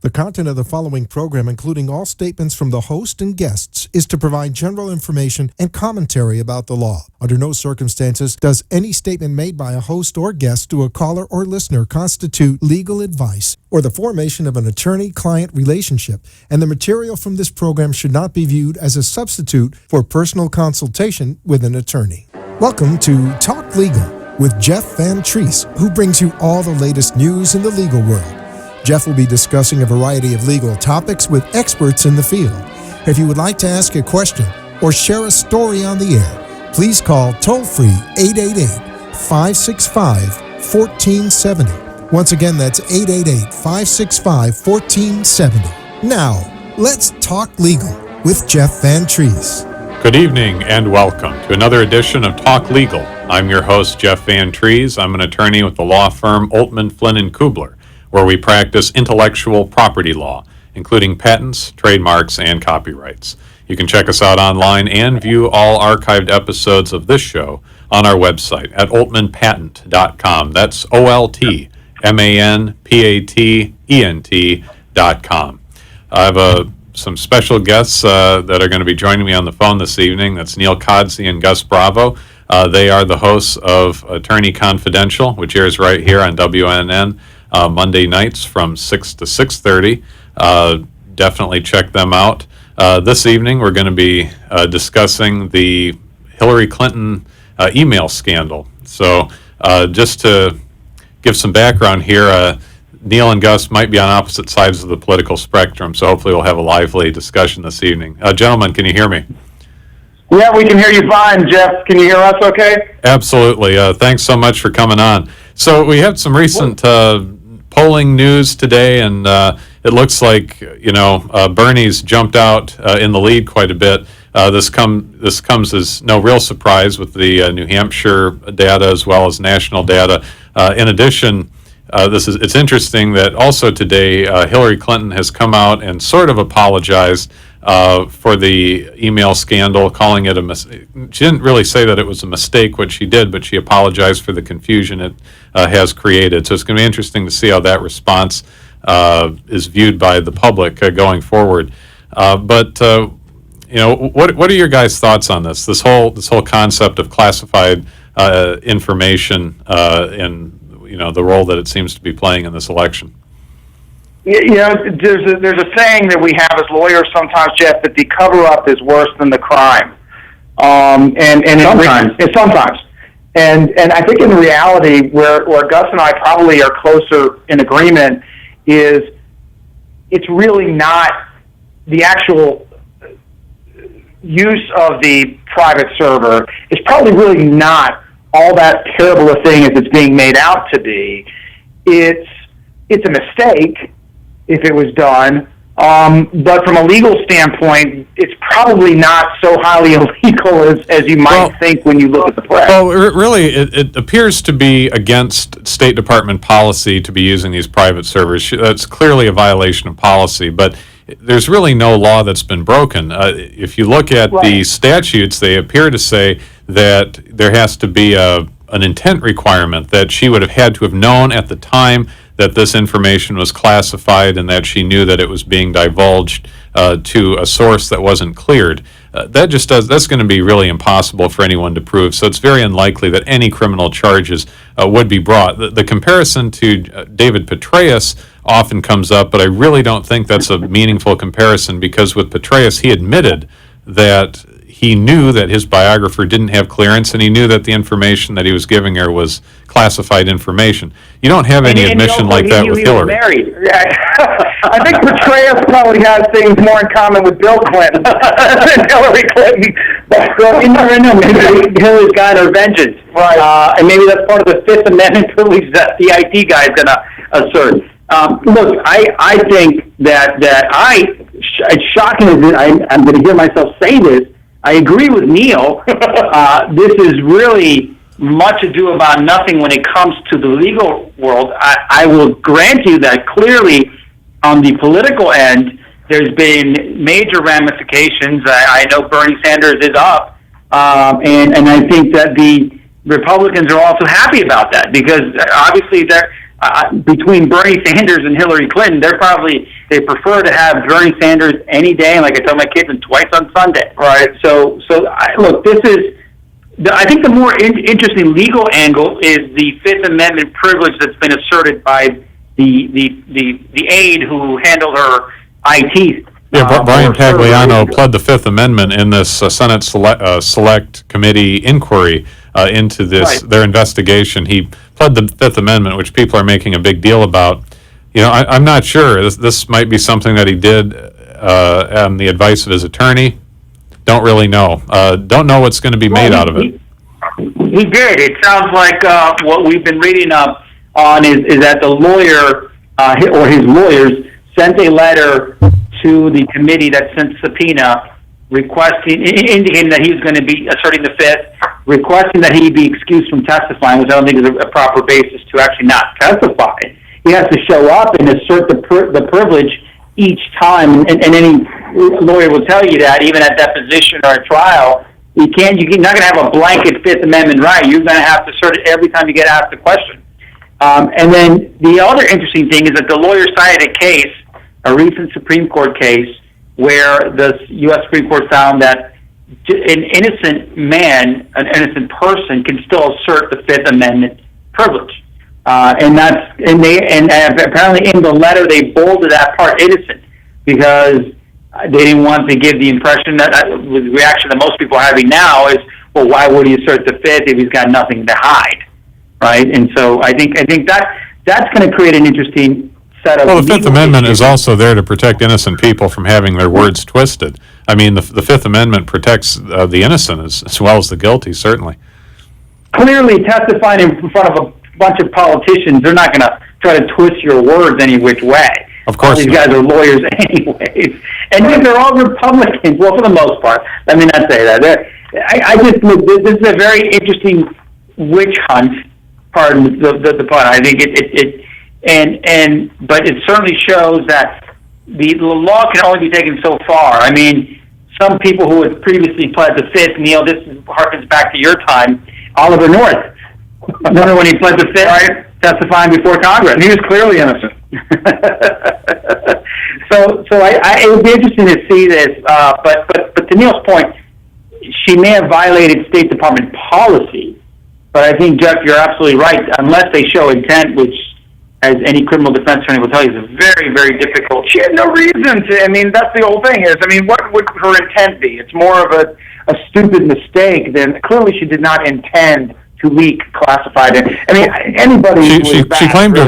The content of the following program, including all statements from the host and guests, is to provide general information and commentary about the law. Under no circumstances does any statement made by a host or guest to a caller or listener constitute legal advice or the formation of an attorney-client relationship, and the material from this program should not be viewed as a substitute for personal consultation with an attorney. Welcome to Talk Legal with Jeff Van Treese, who brings you all the latest news in the legal world. Jeff will be discussing a variety of legal topics with experts in the field. If you would like to ask a question or share a story on the air, please call toll-free 888-565-1470. Once again, that's 888-565-1470. Now, let's talk legal with Jeff Van Treese. Good evening and welcome to another edition of Talk Legal. I'm your host, Jeff Van Treese. I'm an attorney with the law firm Oltman, Flynn & Kubler, where we practice intellectual property law, including patents, trademarks, and copyrights. You can check us out online and view all archived episodes of this show on our website at oltmanpatent.com. That's OLTMANPATENT.com. I have some special guests that are going to be joining me on the phone this evening. That's Neil Codsey and Gus Bravo. They are the hosts of Attorney Confidential, which airs right here on WNN Monday nights from 6 to 6:30. Definitely check them out. This evening we're going to be discussing the Hillary Clinton email scandal. So just to give some background here, Neil and Gus might be on opposite sides of the political spectrum, so hopefully we'll have a lively discussion this evening. Gentlemen, can you hear me? Yeah, we can hear you fine, Jeff. Can you hear us okay? Absolutely. Thanks so much for coming on. So we have some recent polling news today, and it looks like, Bernie's jumped out in the lead quite a bit. This comes as no real surprise with the New Hampshire data as well as national data. In addition, it's interesting that also today Hillary Clinton has come out and sort of apologized for the email scandal, calling it a mistake. She didn't really say that it was a mistake what she did, but she apologized for the confusion it has created. So it's going to be interesting to see how that response is viewed by the public going forward. What are your guys' thoughts on this? This whole concept of classified information and the role that it seems to be playing in this election. There's a saying that we have as lawyers sometimes, Jeff, that the cover-up is worse than the crime. Sometimes. And I think in reality, where Gus and I probably are closer in agreement, is it's really not the actual use of the private server. It's probably really not all that terrible a thing as it's being made out to be. It's a mistake if it was done, but from a legal standpoint, it's probably not so highly illegal as you might think when you look at the press. Well, really, it appears to be against State Department policy to be using these private servers. That's clearly a violation of policy, but there's really no law that's been broken. If you look at the statutes, they appear to say that there has to be an intent requirement, that she would have had to have known at the time that this information was classified and that she knew that it was being divulged to a source that wasn't cleared. That's going to be really impossible for anyone to prove, so it's very unlikely that any criminal charges would be brought. The comparison to David Petraeus often comes up, but I really don't think that's a meaningful comparison, because with Petraeus, he admitted that he knew that his biographer didn't have clearance, and he knew that the information that he was giving her was classified information. You don't have any admission like that with Hillary. Married. I think Petraeus probably has things more in common with Bill Clinton than Hillary Clinton. But you never know. Maybe Hillary's got her vengeance. Right. And maybe that's part of the Fifth Amendment privilege that the IT guy is going to assert. Look, I think that it's shocking that I'm going to hear myself say this. I agree with Neil. This is really much ado about nothing when it comes to the legal world. I will grant you that clearly on the political end, there's been major ramifications. I know Bernie Sanders is up, and I think that the Republicans are also happy about that, because obviously between Bernie Sanders and Hillary Clinton, they prefer to have Bernie Sanders any day, and like I tell my kids, and twice on Sunday. Right. So look, this is. I think the more interesting legal angle is the Fifth Amendment privilege that's been asserted by the aide who handled her IT. Yeah, Brian Pagliano pled the Fifth Amendment in this Senate Select Committee inquiry into this their investigation. He pled the Fifth Amendment, which people are making a big deal about. You know, I'm not sure. This might be something that he did on the advice of his attorney. Don't really know. Don't know what's going to be made out of it. He did. It sounds like what we've been reading up on is that the lawyer or his lawyers sent a letter to the committee that sent subpoena indicating that he was going to be asserting the Fifth, requesting that he be excused from testifying, which I don't think is a proper basis to actually not testify. He has to show up and assert the privilege each time, and any lawyer will tell you that, even at deposition or at trial, you're not going to have a blanket Fifth Amendment right. You're going to have to assert it every time you get asked a question. And then the other interesting thing is that the lawyer cited a case, a recent Supreme Court case, where the U.S. Supreme Court found that an innocent man, an innocent person, can still assert the Fifth Amendment privilege. And apparently in the letter they bolded that part innocent because they didn't want to give the impression that the reaction that most people are having now is, well, why would he assert the Fifth if he's got nothing to hide, right? And so I think that's going to create an interesting set of. Well, the Fifth Amendment is also there to protect innocent people from having their words twisted. I mean, the Fifth Amendment protects the innocent as well as the guilty, certainly. Clearly, testifying in front of a bunch of politicians, they're not going to try to twist your words any which way. Of course, these guys are lawyers anyways, and they're all Republicans. Well, for the most part, let me not say that. I just this is a very interesting witch hunt. Pardon the pun. I think but it certainly shows that the law can only be taken so far. I mean, some people who had previously pled the Fifth, Neil, this harkens back to your time, Oliver North. Remember when he pled the Fifth, right? Testifying before Congress? He was clearly innocent. So it would be interesting to see this, but to Neil's point, she may have violated State Department policy, but I think, Jeff, you're absolutely right. Unless they show intent, which, as any criminal defense attorney will tell you, is very, very difficult. She had no reason to. I mean, that's the whole thing. What would her intent be? It's more of a stupid mistake than clearly she did not intend to leak classified. I mean, anybody. She claimed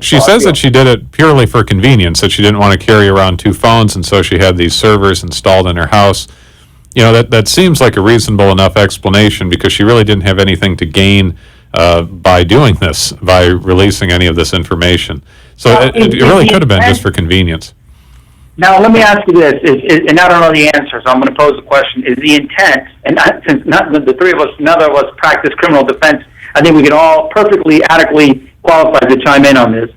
she says that she did it purely for convenience, that she didn't want to carry around two phones, and so she had these servers installed in her house. You know, that seems like a reasonable enough explanation because she really didn't have anything to gain by doing this, by releasing any of this information. So it really could have been just for convenience. Now, let me ask you this, and I don't know the answer, so I'm going to pose the question. Is the intent, and since the three of us, none of us practice criminal defense, I think we can all perfectly adequately qualify to chime in on this.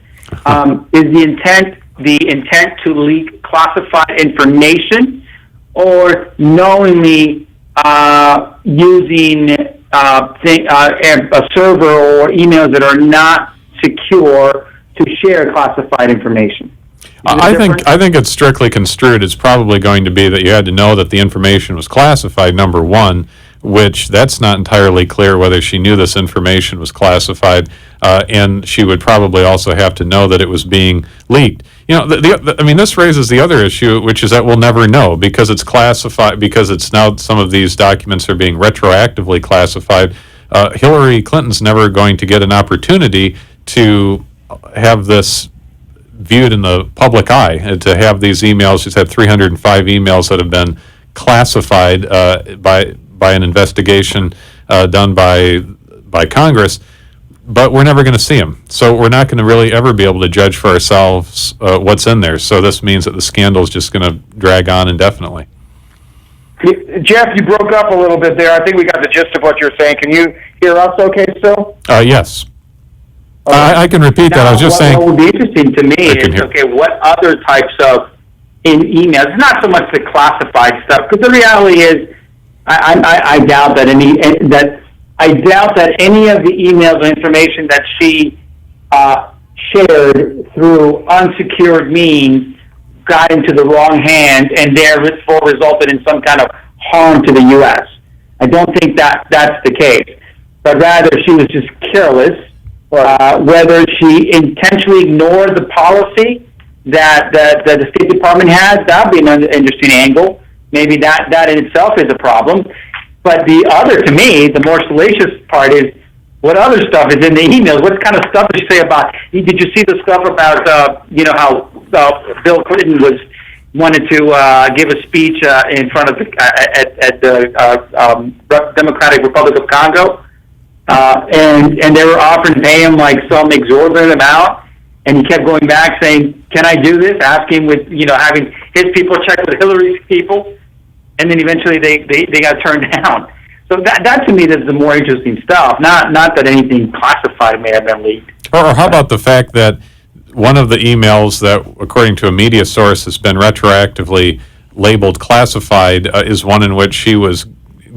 Is the intent to leak classified information or knowingly using a server or emails that are not secure to share classified information? I think it's strictly construed. It's probably going to be that you had to know that the information was classified, number one, which that's not entirely clear whether she knew this information was classified, and she would probably also have to know that it was being leaked. You know, I mean, this raises the other issue, which is that we'll never know because it's classified, because it's now some of these documents are being retroactively classified. Hillary Clinton's never going to get an opportunity to have this viewed in the public eye, and to have these emails. She's had 305 emails that have been classified by an investigation done by Congress, but we're never going to see them. So we're not going to really ever be able to judge for ourselves what's in there. So this means that the scandal is just going to drag on indefinitely. Jeff, you broke up a little bit there. I think we got the gist of what you're saying. Can you hear us okay still? Yes. I can repeat that. I was just saying. What would be interesting to me is, what other types of emails, not so much the classified stuff, because the reality is, I doubt that any of the emails or information that she shared through unsecured means got into the wrong hands and therefore resulted in some kind of harm to the U.S. I don't think that that's the case, but rather she was just careless. Whether she intentionally ignored the policy that the State Department has, that would be an interesting angle. Maybe that in itself is a problem. But the other, to me, the more salacious part is what other stuff is in the emails. What kind of stuff did she say about? Did you see the stuff about how Bill Clinton wanted to give a speech in front of at the Democratic Republic of Congo, and they were offering to pay him like some exorbitant amount, and he kept going back saying, "Can I do this?" Asking with having his people check with Hillary's people, and then eventually they got turned down. So that to me is the more interesting stuff. Not that anything classified may have been leaked. Or how about the fact that one of the emails that, according to a media source, has been retroactively labeled classified is one in which she was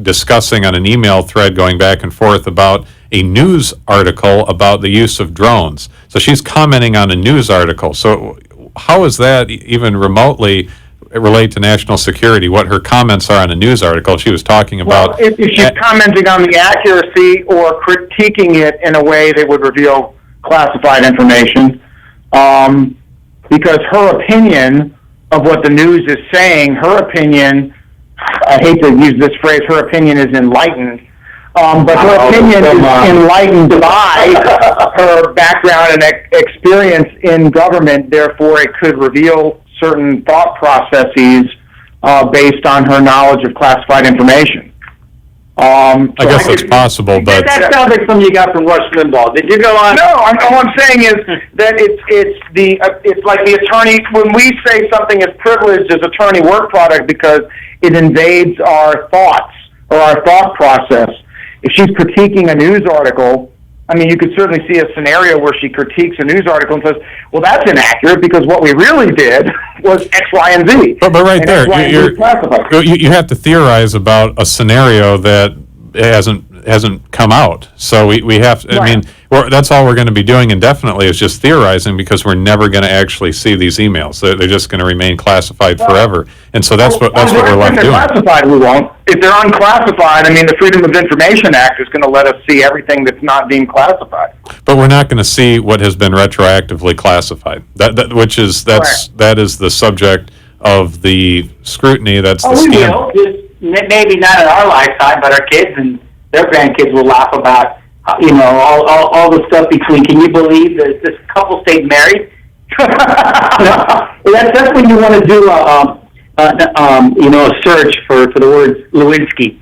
discussing on an email thread going back and forth about a news article about the use of drones. So she's commenting on a news article. So how is that even remotely relate to national security? What her comments are on a news article she was talking about? Well, if she's commenting on the accuracy or critiquing it in a way that would reveal classified information, because her opinion of what the news is saying, her opinion, I hate to use this phrase, her opinion is enlightened, but her opinion is enlightened by her background and experience in government. Therefore, it could reveal certain thought processes based on her knowledge of classified information. I guess that's possible, but That sounds like something you got from Rush Limbaugh. Did you go on? No, all I'm saying is that it's like the attorney, when we say something is privileged as attorney work product because it invades our thoughts or our thought process. If she's critiquing a news article, I mean, you could certainly see a scenario where she critiques a news article and says, well, that's inaccurate because what we really did was X, Y, and Z. But right and there, you have to theorize about a scenario that hasn't come out. So we have to, I mean, that's all we're going to be doing indefinitely is just theorizing because we're never going to actually see these emails. They're just going to remain classified forever. And so that's what we're left doing. If they're classified, we won't. If they're unclassified, I mean, the Freedom of Information Act is going to let us see everything that's not being classified. But we're not going to see what has been retroactively classified. That is the subject of the scrutiny. That's the scandal. We will. Just maybe not in our lifetime, but our kids and their grandkids will laugh about all the stuff between. Can you believe that this couple stayed married? That's when you want to do a search for the words Lewinsky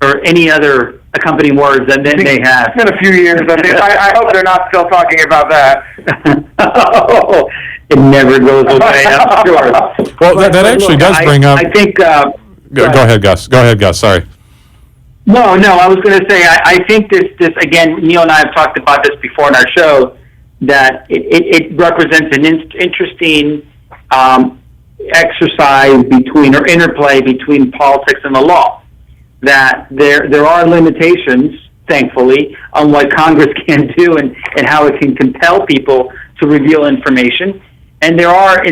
or any other accompanying words that they have. It's been a few years. I hope they're not still talking about that. It never goes away, I'm sure. Well, that actually does bring up. I think. Go ahead, Gus. Go ahead, Gus. Sorry. No, I was going to say, I think this, again, Neil and I have talked about this before in our show, that it represents an interesting exercise between, or interplay between politics and the law. That there are limitations, thankfully, on what Congress can do and how it can compel people to reveal information. And there are,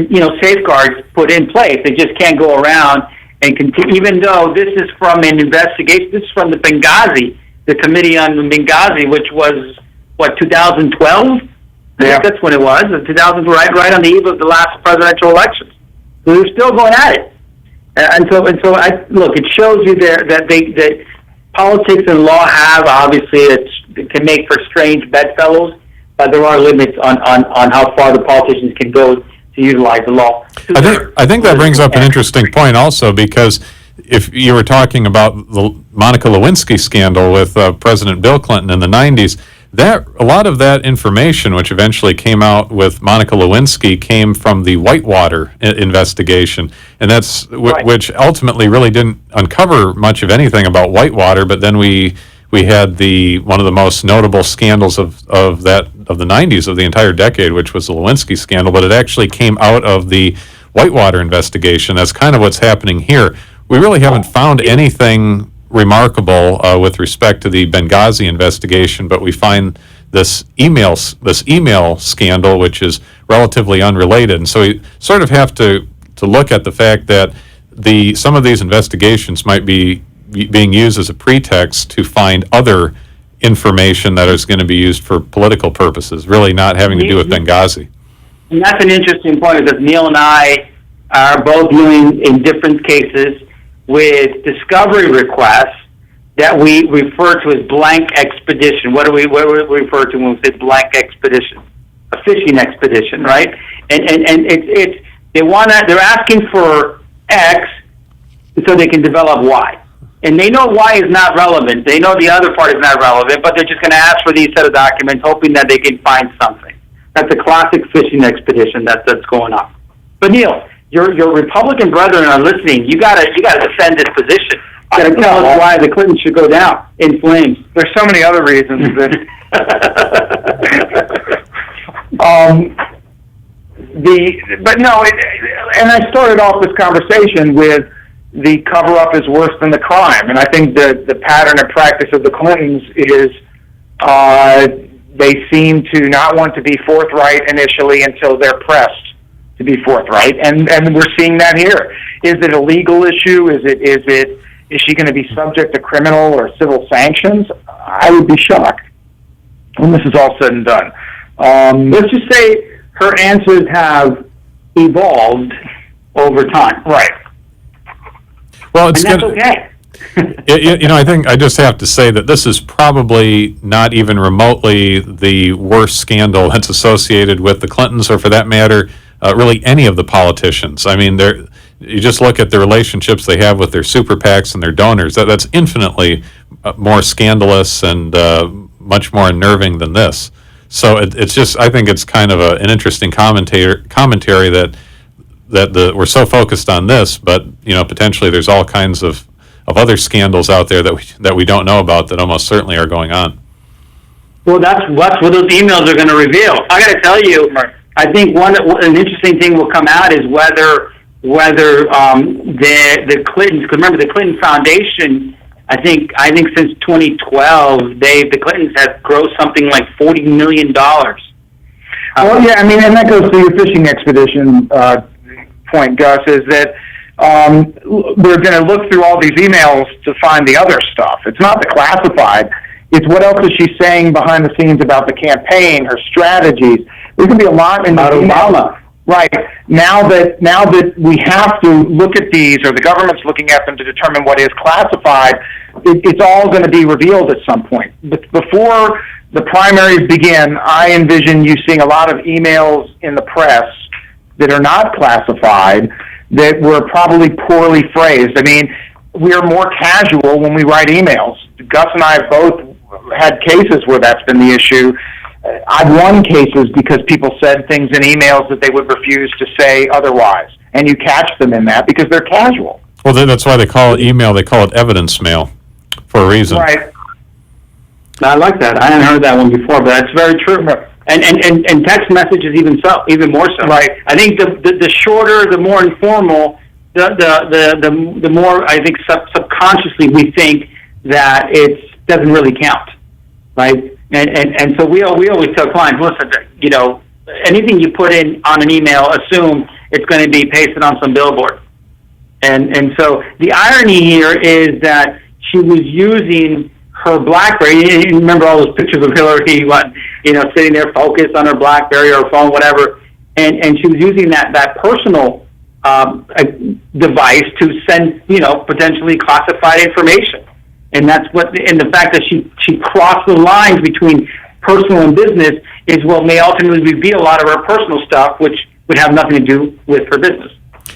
safeguards put in place. They just can't go around and continue, even though this is from an investigation. This is from the Benghazi, the Committee on Benghazi, which was, 2012? Yeah. That's when it was, 2000, right on the eve of the last presidential elections. So they're still going at it. And so it shows you there that politics and law have, obviously, it can make for strange bedfellows, but there are limits on how far the politicians can go to utilize the law. I think that brings up an interesting point also, because if you were talking about the Monica Lewinsky scandal with President Bill Clinton in the 90s, a lot of that information, which eventually came out with Monica Lewinsky, came from the Whitewater investigation, and that's which ultimately really didn't uncover much of anything about Whitewater. But then we had one of the most notable scandals of the 90s, of the entire decade, which was the Olinsky Scandal. But it actually came out of the Whitewater investigation. That's kind of what's happening here. We really haven't found anything remarkable with respect to the Benghazi investigation, but we find this email scandal, which is relatively unrelated. And so we sort of have to look at the fact that some of these investigations might be being used as a pretext to find other information that is going to be used for political purposes, really not having to do with Benghazi. And that's an interesting point, because Neil and I are both dealing in different cases with discovery requests that we refer to as blank expedition. What do we refer to when we say blank expedition? A fishing expedition, right? And they're asking for X so they can develop Y. And they know Y is not relevant. They know the other part is not relevant, but they're just going to ask for these set of documents, hoping that they can find something. That's a classic fishing expedition that's going on. But Neil, your Republican brethren are listening. You gotta defend this position. You gotta tell us why the Clintons should go down in flames. There's so many other reasons that. And I started off this conversation with the cover-up is worse than the crime, and I think the pattern and practice of the Clintons is they seem to not want to be forthright initially until they're pressed to be forthright, and we're seeing that here. Is it a legal issue? Is she going to be subject to criminal or civil sanctions? I would be shocked when this is all said and done. Let's just say her answers have evolved over time. Right. Well, it's and that's okay. I think I just have to say that this is probably not even remotely the worst scandal that's associated with the Clintons, or for that matter, really any of the politicians. I mean, you just look at the relationships they have with their super PACs and their donors. That's infinitely more scandalous and much more unnerving than this. So it's just, I think it's kind of an interesting commentary that we're so focused on this, but potentially there's all kinds of other scandals out there that we don't know about that almost certainly are going on. Well, that's what those emails are going to reveal. I got to tell you, I think an interesting thing will come out is whether the Clintons, because remember the Clinton Foundation, I think since 2012 the Clintons have grossed something like $40 million. Well, yeah, I mean, and that goes to your fishing expedition point, Gus, is that we're going to look through all these emails to find the other stuff. It's not the classified. It's what else is she saying behind the scenes about the campaign, her strategies. There's going to be a lot in the Obama. Right. Now that we have to look at these, or the government's looking at them to determine what is classified, it's all going to be revealed at some point. But before the primaries begin, I envision you seeing a lot of emails in the press that are not classified, that were probably poorly phrased. I mean, we're more casual when we write emails. Gus and I have both had cases where that's been the issue. I've won cases because people said things in emails that they would refuse to say otherwise, and you catch them in that because they're casual. Well, that's why they call it email. They call it evidence mail for a reason. Right. I like that. I hadn't heard that one before, but that's very true. And text messages even more so. Right. I think the shorter, the more informal, the more I think subconsciously we think that it doesn't really count, right? And so we always tell clients, listen, anything you put in on an email, assume it's going to be pasted on some billboard. And so the irony here is that she was using her BlackBerry. You remember all those pictures of Hillary, sitting there focused on her BlackBerry or phone, whatever, and she was using that personal device to send, potentially classified information. And that's and the fact that she crossed the lines between personal and business is what may ultimately reveal a lot of her personal stuff, which would have nothing to do with her business.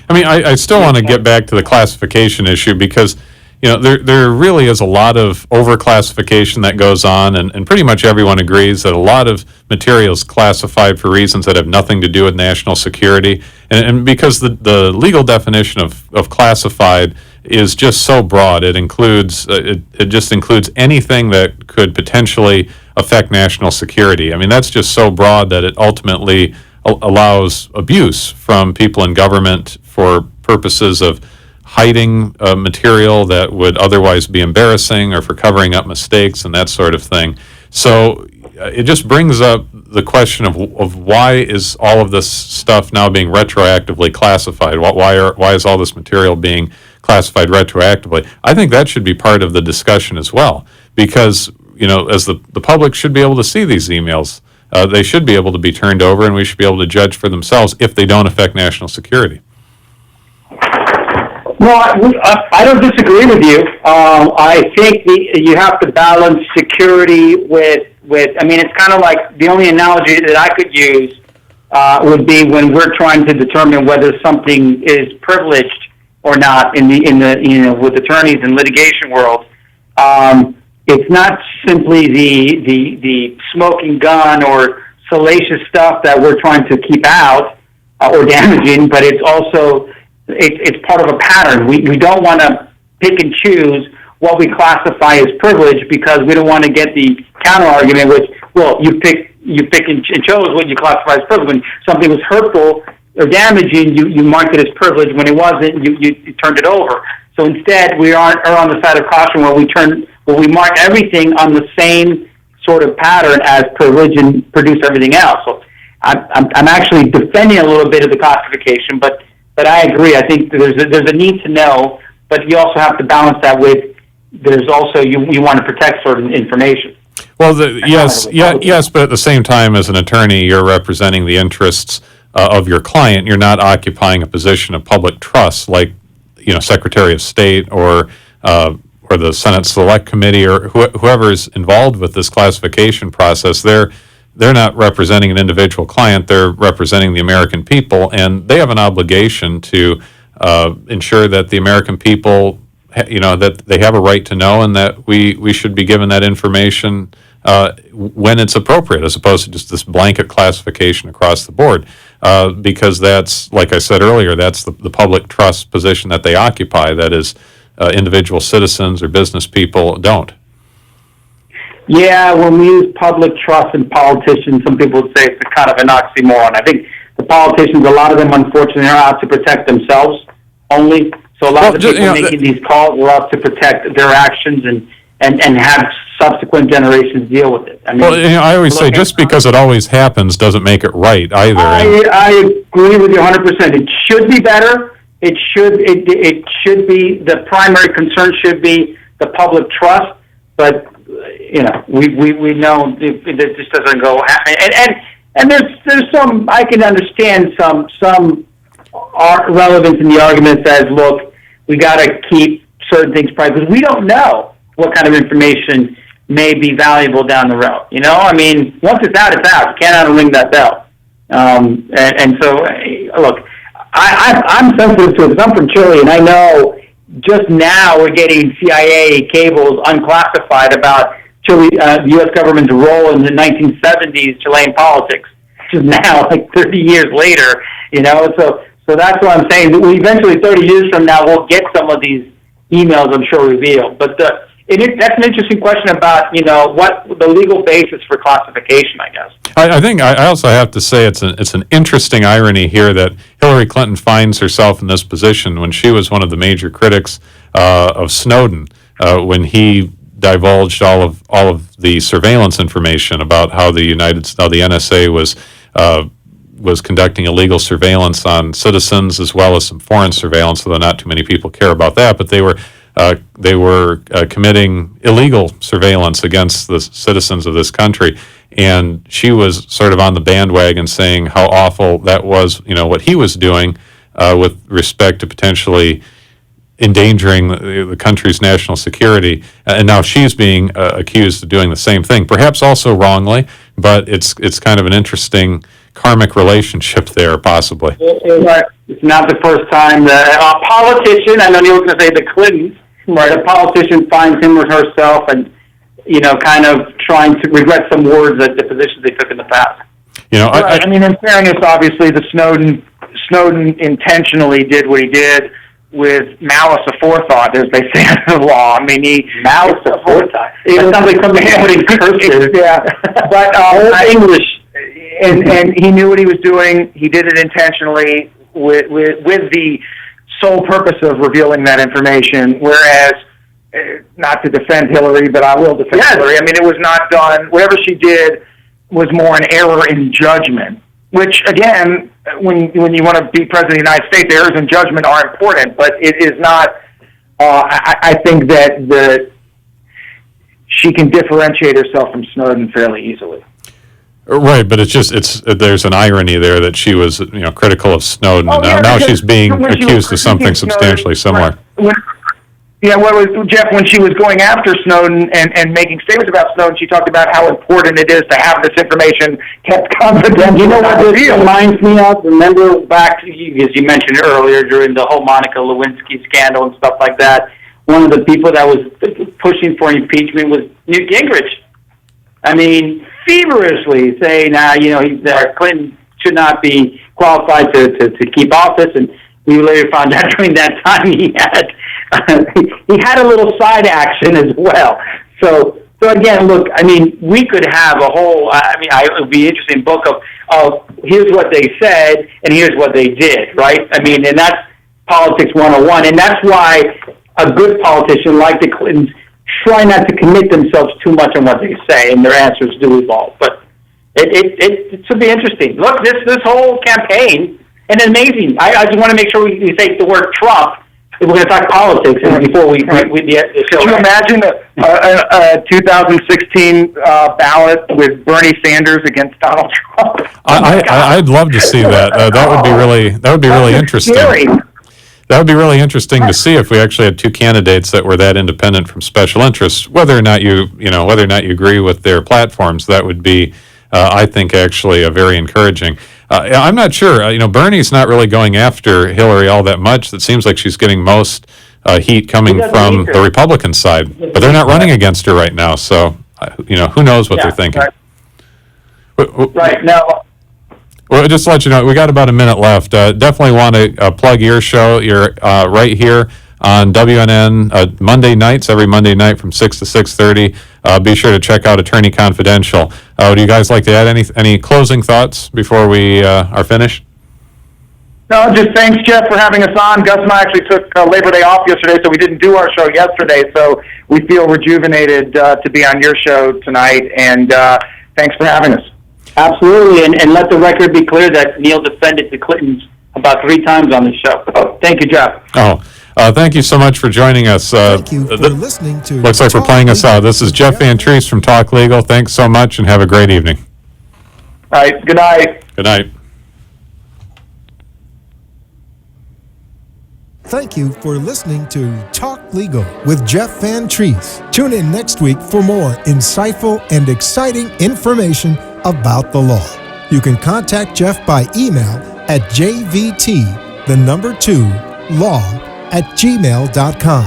I mean, I still want to get back to the classification issue because, there really is a lot of overclassification that goes on, and pretty much everyone agrees that a lot of material is classified for reasons that have nothing to do with national security. And because the legal definition of classified is just so broad, it includes it just includes anything that could potentially affect national security. I mean, that's just so broad that it ultimately allows abuse from people in government for purposes of hiding material that would otherwise be embarrassing, or for covering up mistakes and that sort of thing. So it just brings up the question of why is all of this stuff now being retroactively classified? Why is all this material being classified retroactively? I think that should be part of the discussion as well, because as the public should be able to see these emails. They should be able to be turned over, and we should be able to judge for themselves if they don't affect national security. Well, I don't disagree with you. I think you have to balance security with. I mean, it's kind of like the only analogy that I could use would be when we're trying to determine whether something is privileged or not in the with attorneys in litigation world. It's not simply the smoking gun or salacious stuff that we're trying to keep out or damaging, but it's also it's part of a pattern. We don't want to pick and choose what we classify as privilege because we don't want to get the counter argument, which, well, you pick and chose what you classify as privilege. When something was hurtful or damaging, you marked it as privilege. When it wasn't, you turned it over. So instead, we are on the side of caution where we mark everything on the same sort of pattern as privilege and produce everything else. So I'm actually defending a little bit of the classification, but I agree. I think there's a need to know, but you also have to balance that with there's also you want to protect certain information. Well, yes, but at the same time, as an attorney, you're representing the interests of your client. You're not occupying a position of public trust, like Secretary of State or the Senate Select Committee or whoever is involved with this classification process. They're not representing an individual client. They're representing the American people, and they have an obligation to ensure that the American people, that they have a right to know, and that we should be given that information when it's appropriate, as opposed to just this blanket classification across the board. Because that's, like I said earlier, that's the public trust position that they occupy. That is, individual citizens or business people don't. Yeah, when we use public trust in politicians, some people would say it's kind of an oxymoron. I think the politicians, a lot of them, unfortunately, are out to protect themselves only. So a lot of the people making these calls are out to protect their actions and have subsequent generations deal with it. I mean, I always say just because it always happens doesn't make it right either. I agree with you 100%. It should be better. It should be, the primary concern should be the public trust, but we know it just doesn't go. And there's some, I can understand some relevance in the argument that says, look, we got to keep certain things private because we don't know what kind of information may be valuable down the road. I mean, once it's out, it's out. You can't unring that bell. And so, look, I'm sensitive to it because I'm from Chile, and I know just now we're getting CIA cables unclassified about Chile, the U.S. government's role in the 1970s Chilean politics, which is now like 30 years later. So that's what I'm saying. Eventually, 30 years from now, we'll get some of these emails, I'm sure, revealed. But that's an interesting question about, what the legal basis for classification, I guess. I think I also have to say it's an interesting irony here that Hillary Clinton finds herself in this position when she was one of the major critics of Snowden, when he divulged all of the surveillance information about how the NSA was conducting illegal surveillance on citizens as well as some foreign surveillance, although not too many people care about that, but they were committing illegal surveillance against the citizens of this country, and she was sort of on the bandwagon saying how awful that was, what he was doing with respect to potentially endangering the country's national security, and now she's being accused of doing the same thing, perhaps also wrongly, but it's kind of an interesting karmic relationship there, possibly. It's not the first time that a politician, I know you were going to say the Clintons, right? A politician finds him or herself and, kind of trying to regret some words that the positions they took in the past. I mean, in fairness, obviously, the Snowden intentionally did what he did with malice aforethought, as they say in the law. I mean, malice aforethought. It sounds like something happening cursive. Yeah, but English. And he knew what he was doing. He did it intentionally with the sole purpose of revealing that information. Whereas not to defend Hillary, but I will defend Hillary. I mean, it was not done. Whatever she did was more an error in judgment. Which, again, when you want to be president of the United States, errors in judgment are important, but it is not. I think that she can differentiate herself from Snowden fairly easily. Right, but there's an irony there that she was, critical of Snowden, and now she's being accused of something substantially similar. Jeff, when she was going after Snowden and making statements about Snowden, she talked about how important it is to have this information kept confidential. You know what this reminds me of? Remember back, as you mentioned earlier, during the whole Monica Lewinsky scandal and stuff like that, one of the people that was pushing for impeachment was Newt Gingrich. I mean, feverishly saying, Clinton should not be qualified to keep office, and we later found out during that time he had a little side action as well. So again, look, I mean, we could have a whole, it would be an interesting book of here's what they said and here's what they did, right? I mean, and that's politics 101, and that's why a good politician like the Clintons try not to commit themselves too much on what they say, and their answers do evolve. But it should be interesting. Look, this whole campaign, and amazing. I just want to make sure we say the word Trump if we're going to talk politics before we the show. Can you imagine a 2016 ballot with Bernie Sanders against Donald Trump? I'd love to see that. That would be really interesting. Scary. That would be really interesting to see if we actually had two candidates that were that independent from special interests. Whether or not you agree with their platforms, that would be, I think, actually very encouraging. I'm not sure. Bernie's not really going after Hillary all that much. It seems like she's getting most heat coming from the Republican side, but they're not running against her right now. So, who knows what they're thinking? Right now. Well, just to let you know, we got about a minute left. Definitely want to plug your show. You're right here on WNN Monday nights, every Monday night from 6 to 6:30. Be sure to check out Attorney Confidential. Would you guys like to add any closing thoughts before we are finished? No, just thanks, Jeff, for having us on. Gus and I actually took Labor Day off yesterday, so we didn't do our show yesterday. So we feel rejuvenated to be on your show tonight, and thanks for having us. Absolutely, and let the record be clear that Neil defended the Clintons about 3 times on the show. Oh, thank you, Jeff. Thank you so much for joining us. Thank you for listening to Looks like we're playing us out. This is Jeff Van Treese from Talk Legal. Thanks so much, and have a great evening. All right, good night. Good night. Thank you for listening to Talk Legal with Jeff Van Treese. Tune in next week for more insightful and exciting information about the law. You can contact Jeff by email at jvt2law@gmail.com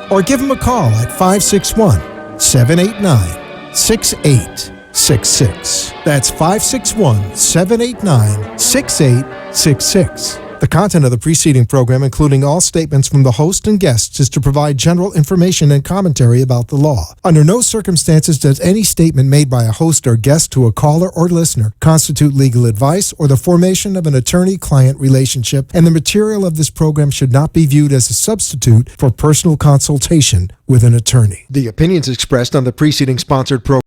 or give him a call at 561-789-6866. That's 561-789-6866. The content of the preceding program, including all statements from the host and guests, is to provide general information and commentary about the law. Under no circumstances does any statement made by a host or guest to a caller or listener constitute legal advice or the formation of an attorney-client relationship, and the material of this program should not be viewed as a substitute for personal consultation with an attorney. The opinions expressed on the preceding sponsored program